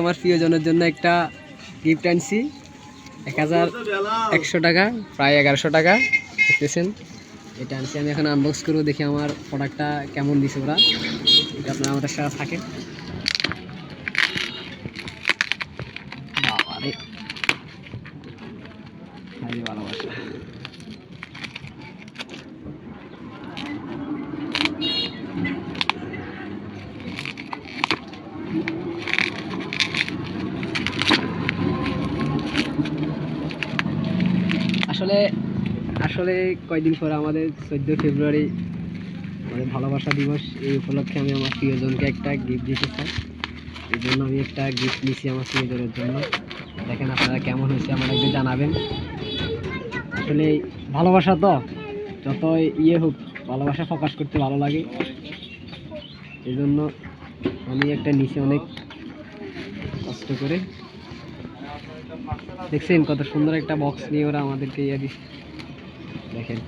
আমার প্রিয়জনের জন্য একটা গিফট আনছি 1100 টাকা, প্রায় 1100 টাকা দেখতেছেন। এটা আনছি আমি, এখন আনবক্স করবো, দেখি আমার প্রোডাক্টটা কেমন দিছে ওরা। এটা আপনারা আমাদের সাথে থাকেন। বাবারে ভালোবাসা। আসলে আসলে কয়দিন পরে আমাদের 14 ফেব্রুয়ারি আমাদের ভালোবাসা দিবস। এই উপলক্ষে আমি আমার প্রিয়জনকে একটা গিফট দিতে চাই। এই জন্য আমি একটা গিফট নিয়েছি আমার প্রিয়জনের জন্য। দেখেন আপনারা কেমন হয়েছে আমার একটু জানাবেন। আসলে ভালোবাসা তো যত হোক, ভালোবাসা প্রকাশ করতে ভালো লাগে। এই জন্য আমি একটা নিচে অনেক কষ্ট করে। দেখছেন কত সুন্দর একটা বক্স নিয়ে ওরা আমাদেরকে দিচ্ছে, দেখেন।